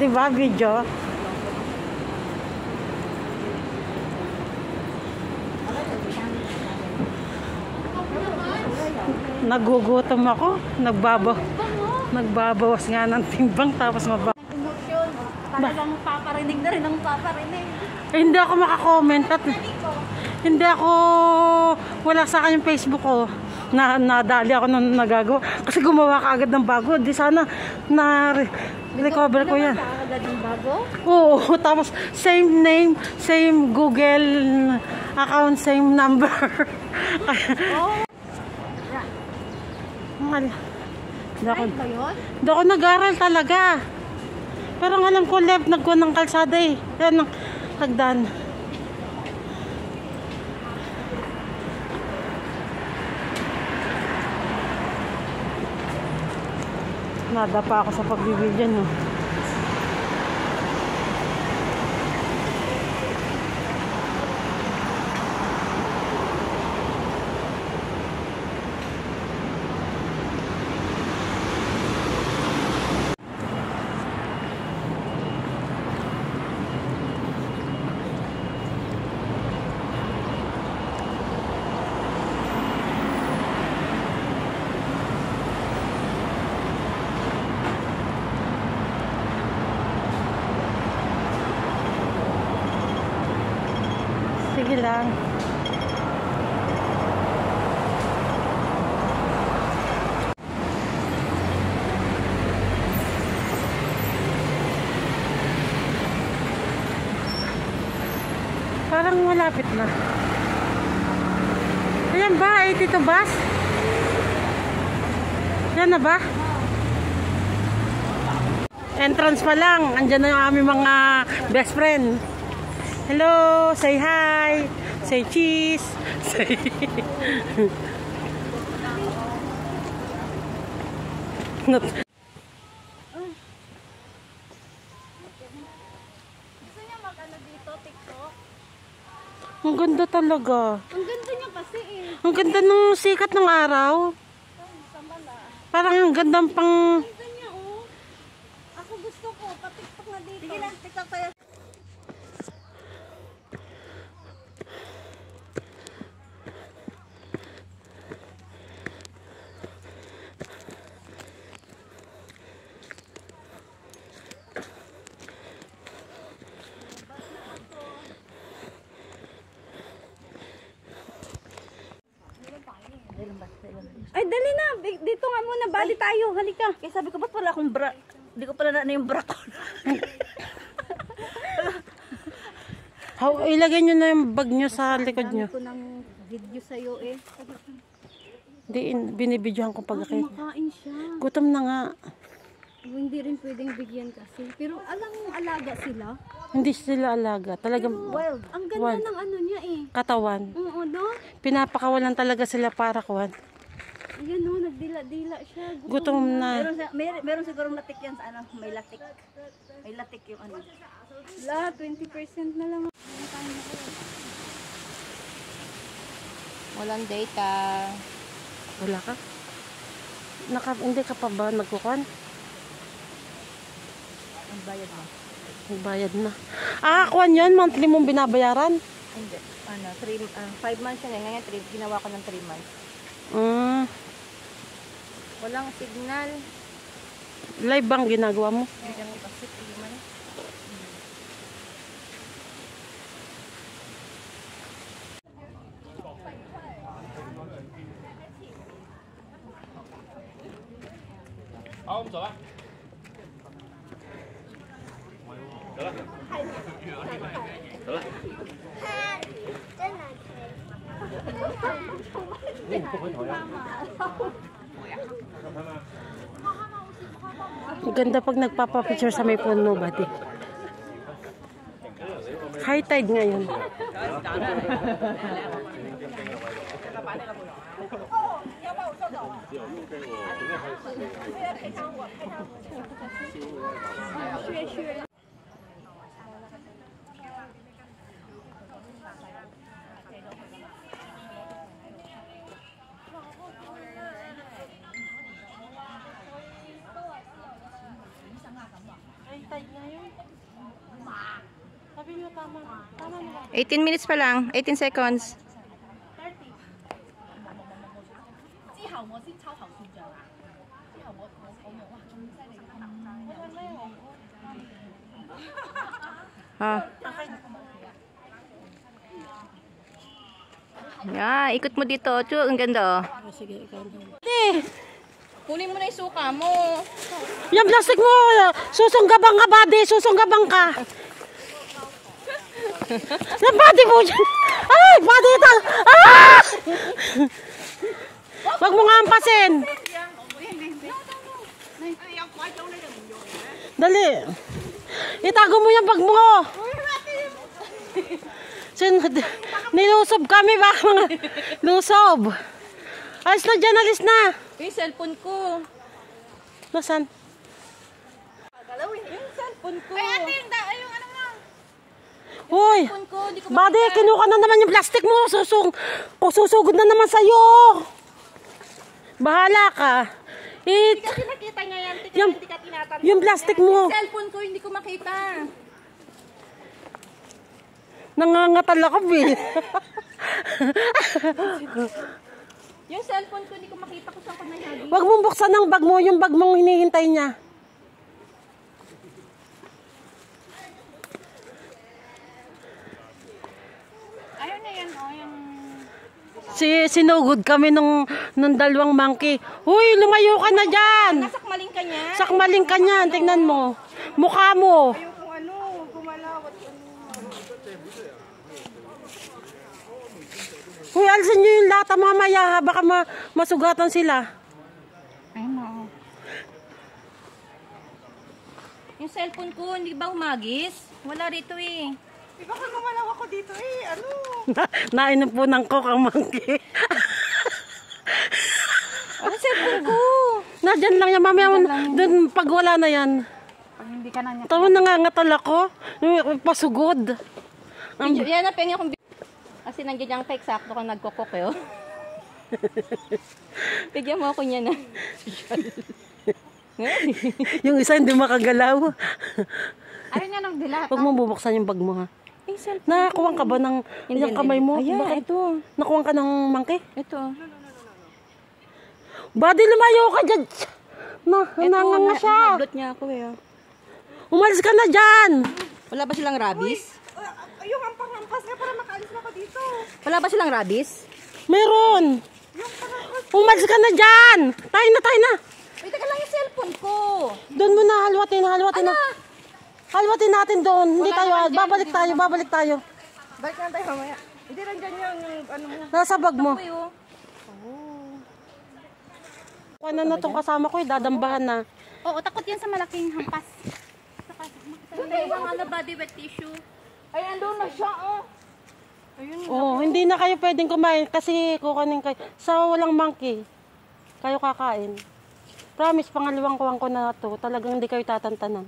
di ba, video? Nagugutom ako. Nagbabawas nga ng timbang tapos emosyon. Talagang paparinig na rin ang paparinig. Hindi ako makakomment at hindi ako, wala sa akin yung Facebook ko. Nadali ako nung nagagawa. Kasi gumawa ka agad ng bago. Di sana na-recover ko yan. Gumawa ka agad ng bago? Oo, tapos same name, same Google account, same number. Oh. Hindi ako nag-aral talaga. Pero ang alam ko left nagkuha ng kalsada eh. Yan ang hagdan. Nadapa ako sa pagbibidyo no. Sige lang. Parang malapit na. Ayan ba? 82 bus? Yan na ba? Entrance pa lang. Andyan na yung aming mga best friend. Hello, say hi, say cheese, say not. Gusto niya mag-ano dito, TikTok? Ang ganda talaga. Ang ganda niya kasi eh. Ang ganda ng sikat ng araw. Parang ang gandang pang... Ang ganda niya oh. Ako gusto ko, pa-TikTok na dito. Sige lang, TikTok tayo. Ay, dali na. Dito nga muna. Bali tayo. Halika. Kaya sabi ko, ba't wala akong bra? Hindi ko pala na yung bra ko. Ilagay nyo na yung bag nyo sa likod nyo. Dami ko ng video sa'yo eh. Hindi, binibidyohan ko pagkakit. Kumakain siya. Gutom na nga. Hindi rin pwedeng bigyan kasi. Pero alam mo, alaga sila. Hindi sila alaga. Talagang Wild. Ang ganda wild. ng ano niya eh. Katawan. Oo, no? Pinapakawalan talaga sila para kuwan. Ayan no, nagdila-dila siya. Gutom na. Meron sigurong latik yan sa ano, may latik. May latik yung ano. La, 20% na lang. Walang data. Wala ka? Hindi ka pa ba nagkukuhan? Ang bayad mo. Nagbayad na. Ah, kuhan yun? Monthly mong binabayaran? Hindi. Ano, 5 months yun eh. Ngayon, ginawa ko ng 3 months. Walang signal. Live bang ginagawa mo? Hindi mo kasi 3 months.我們走啦。走啦。走啦。你唔覆佢台啊？ Ang ganda pag nagpapapicture sa may puno, buddy. High tide ngayon. High tide ngayon. 18 minutes pa lang. 18 seconds. Ah. Yeah, ikot mo dito. Chu, ang ganda oh. Kunin mo na yung suka mo. Yung plastic mo, susunggabang ka, buddy. Susunggabang ka. Yung body mo dyan. Ay, body ito. Ah! Huwag mo nga ampasin. Dali. Itago mo yung bag mo. Nilusob kami ba? Mga lusob. Alis na dyan, alis na. Yung cellphone ko. Nasaan? Yung cellphone ko. Ay, ate, yung ano mo. Hoy, Cellphone ko, di ko buddy, kinuha na naman yung plastic mo. Susugod na naman sa'yo. Bahala ka. Kasi nakita niya yan. Hindi ka tinatanong. Yung plastic mo. Yung cellphone ko, hindi ko makita. Nangangatal ako, Bill. Yung cellphone ko, hindi ko makita kung saan ko nahagi. Huwag mong buksan ang bag mo, yung bag mong hinihintay niya. Ayaw niya yan, oh, yung... Sinugod kami nung dalawang monkey. Huy, lumayo ka na dyan. Nasakmaling ka niya. Sakmaling ka niyan, tingnan mo. Mukha mo. Kung ano, gumalaw at ano. Huy, alisin nyo yung lata mamaya ha. Baka masugatan sila. Ay, no. Yung cellphone ko, hindi ba humagis? Wala rito eh. Di ba kung gumalaw ako dito eh, ano? Nainom po ng coke ang monkey. Ano cellphone ko? Nadyan lang yan, mamaya. Doon, pag wala na yan. Pag hindi ka na niya. Tawa nangangatal ako. Pasugod. Video, yan na, pengen akong video. Kasi nandiyan yung cake, sakto kang nagkokok eh. Oh. Bigyan mo ako niya na. Yung isa hindi makagalaw. Ayaw niya ng dilat. Huwag mo bubuksan yung bag mo ha. Eh, cellphone. Nakakuwang ka ba ng yung kamay mo? Ayan, Bakit? ito. Nakuwang ka ng monkey? Ito. Buddy, lumayo ka dyan. Nanganga siya. Nablot niya ako eh. Oh. Umalis ka na dyan. Wala ba silang rabies? Yung hampas nga para makaalis na ako dito. Wala ba silang rabies? Meron. Umalis ka na dyan. Tayo na. Wait, teka lang yung cellphone ko. Doon mo na, halwatin na. Halwatin natin doon. Hindi tayo, babalik tayo. Balik na tayo mamaya. Hindi lang dyan yung ano mo. Nasa bag mo. Uy, oh. Ano na itong kasama ko, dadambahan na. Oo, takot yan sa malaking hampas. Ito yung ano, body wet tissue. Ay, andun na siya, oh. Oh, hindi na kayo pwedeng kumain kasi kukunin kayo. Sa walang monkey, kayo kakain. Promise, pangalawang kuwang ko na to. Talagang hindi kayo tatantanan.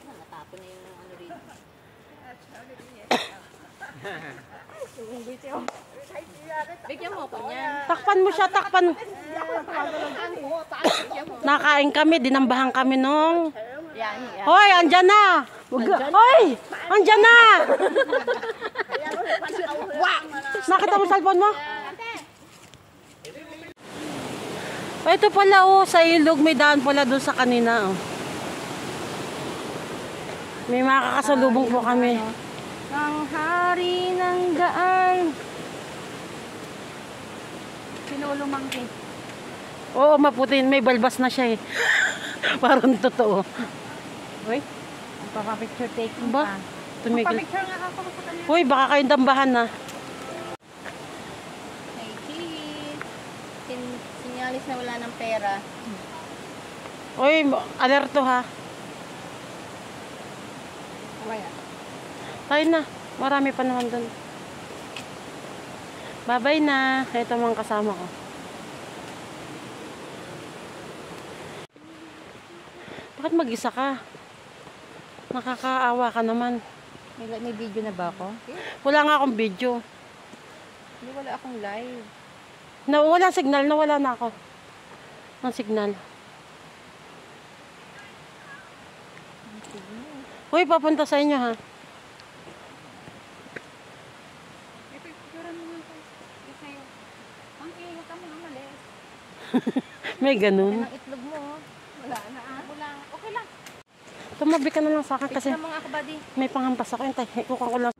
Natapon na yung ano rin. Bigyan mo ako niyan. Takpan mo siya, takpan. Nakain kami, dinambahan kami nung. Yan. Hoy, andyan na. Hoy, andyan na. Nakita mo cellphone mo? Ito pala oh, sa ilog may daan pala doon sa kanina oh. May makakasalubong po kami. Ang hari ng daan. Pinulumangkin. Oo, maputi. May balbas na siya eh. Parang totoo. Uy, magpapapicture taking Ba? pa. Tumigil. Magpapicture nga ako sa kanya. Hoy, baka kayong dambahan na. Hey, cheese. Sinyalis na wala ng pera. Hoy, alerto ha. Mamaya. Tayo na. Marami pa naman doon. Bye-bye na. Ito mga kasama ko. Bakit mag-isa ka? Nakakaawa ka naman. May video na ba ako? Wala nga akong video. Hindi, wala akong live. Wala signal. Nawala na ako. Ang signal. Hoy, papunta sa inyo ha. May ganun. Ang itlog mo, oh. Wala na ah. Wala. Okay lang. Tumabi ka na lang sa akin kasi Kasi mga kabady. may panghampas ako. Hintay, ikukuha ko lang.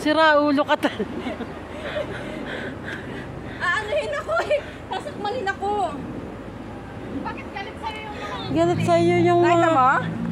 Sira ulo ka Aanuhin ako eh. Sasakmalin ako. Bakit galit sa'yo yung mga... Galit sa'yo yung Nakita mga... mo?